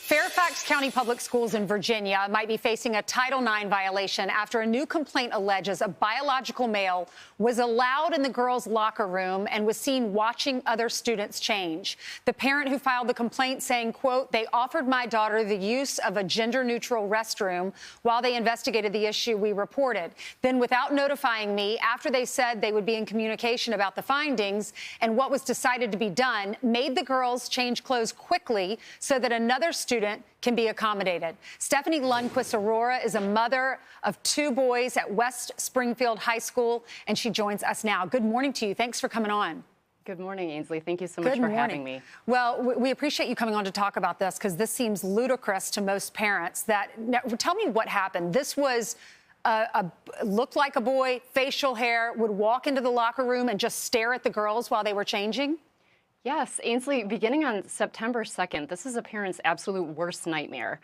Fairfax County Public Schools in Virginia might be facing a Title IX violation after a new complaint alleges a biological male was allowed in the girls' locker room and was seen watching other students change. The parent who filed the complaint saying, quote, "They offered my daughter the use of a gender-neutral restroom while they investigated the issue we reported. Then, without notifying me, after they said they would be in communication about the findings and what was decided to be done, made the girls change clothes quickly so that another student can be accommodated." Stephanie Lundquist-Aurora is a mother of two boys at West Springfield High School, and she joins us now. Good morning to you. Thanks for coming on. Good morning, Ainsley. Thank you so much for having me. Well, we appreciate you coming on to talk about this because this seems ludicrous to most parents. Now, tell me what happened. This was looked like a boy, facial hair, would walk into the locker room and just stare at the girls while they were changing? Yes, Ainsley, beginning on September 2nd, this is a parent's absolute worst nightmare.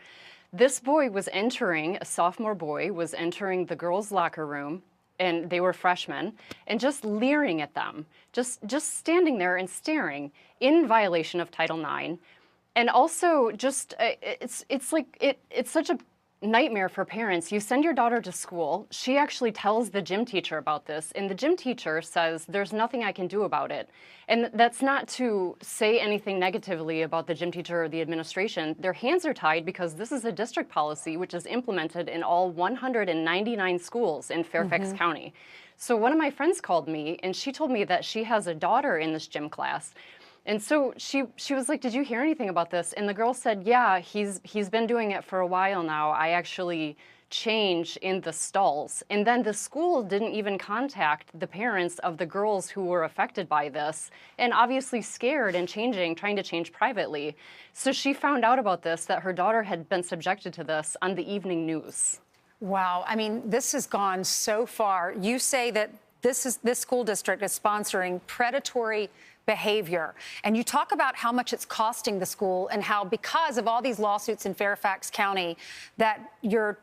This boy was entering, a sophomore boy, was entering the girls' locker room, and they were freshmen, and just leering at them, just standing there and staring in violation of Title IX. And also just, it's such a nightmare for parents. You send your daughter to school. She actually tells the gym teacher about this, and the gym teacher says, "There's nothing I can do about it." And that's not to say anything negatively about the gym teacher or the administration. Their hands are tied because this is a district policy which is implemented in all 199 schools in Fairfax County. So one of my friends called me, and she told me that she has a daughter in this gym class. And so she was like, "Did you hear anything about this?" And the girl said, "Yeah, he's been doing it for a while now. I actually change in the stalls." And then the school didn't even contact the parents of the girls who were affected by this, and obviously scared and trying to change privately. So she found out about this, that her daughter had been subjected to this on the evening news. Wow. I mean, this has gone so far. You say that this school district is sponsoring predatory behavior. And you talk about how much it's costing the school and how, because of all these lawsuits in Fairfax County, that your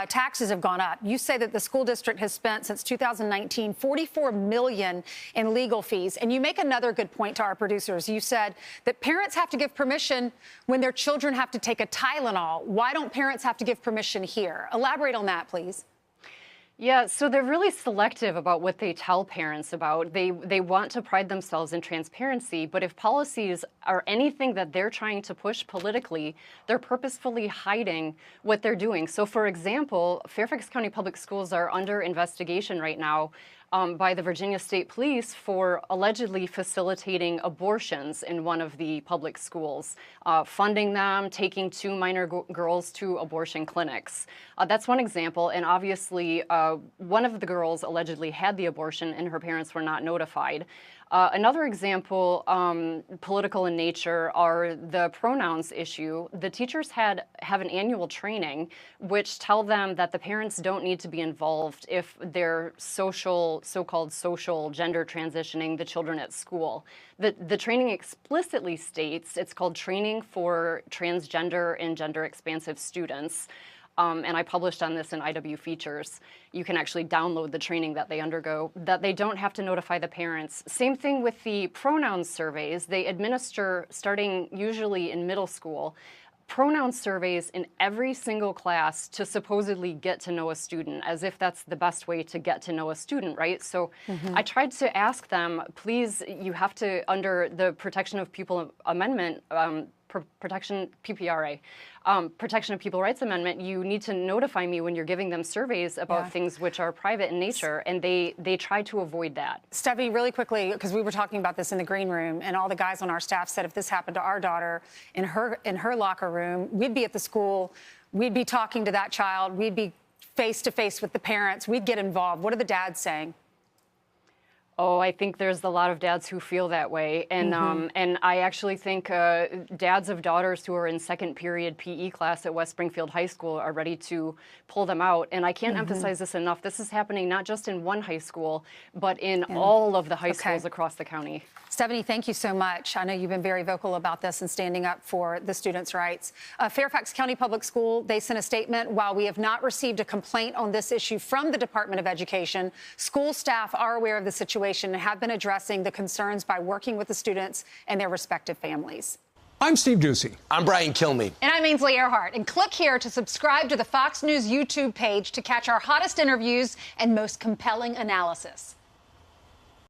taxes have gone up. You say that the school district has spent since 2019 $44 million in legal fees. And you make another good point to our producers. You said that parents have to give permission when their children have to take a Tylenol. Why don't parents have to give permission here? Elaborate on that, please. Yeah, so they're really selective about what they tell parents about. They want to pride themselves in transparency, but if policies are anything that they're trying to push politically, they're purposefully hiding what they're doing. So, for example, Fairfax County Public Schools are under investigation right now by the Virginia State Police for allegedly facilitating abortions in one of the public schools, funding them, taking two minor girls to abortion clinics. That's one example, and obviously one of the girls allegedly had the abortion and her parents were not notified. Another example, political in nature, are the pronouns issue. The teachers have an annual training which tell them that the parents don't need to be involved if they're so-called social gender transitioning the children at school. The training explicitly states it's called Training for Transgender and Gender Expansive Students. And I published on this in IW Features. You can actually download the training that they undergo, that they don't have to notify the parents. Same thing with the pronoun surveys. They administer, starting usually in middle school, pronoun surveys in every single class to supposedly get to know a student, as if that's the best way to get to know a student, right? So I tried to ask them, please, you have to, under the Protection of People Amendment, Protection of People Rights Amendment, you need to notify me when you're giving them surveys about things which are private in nature, and they try to avoid that. Stephanie, really quickly, because we were talking about this in the green room, and all the guys on our staff said if this happened to our daughter in her locker room, we'd be at the school, we'd be talking to that child, we'd be face to face with the parents, we'd get involved. What are the dads saying? Oh, I think there's a lot of dads who feel that way. And and I actually think dads of daughters who are in second period PE class at West Springfield High School are ready to pull them out. And I can't emphasize this enough. This is happening not just in one high school, but in all of the high schools across the county. Stephanie, thank you so much. I know you've been very vocal about this and standing up for the students' rights. Fairfax County Public School, they sent a statement. While we have not received a complaint on this issue from the Department of Education, school staff are aware of the situation and have been addressing the concerns by working with the students and their respective families. I'm Steve Ducey. I'm Brian Kilmeade. And I'm Ainsley Earhart. And click here to subscribe to the Fox News YouTube page to catch our hottest interviews and most compelling analysis.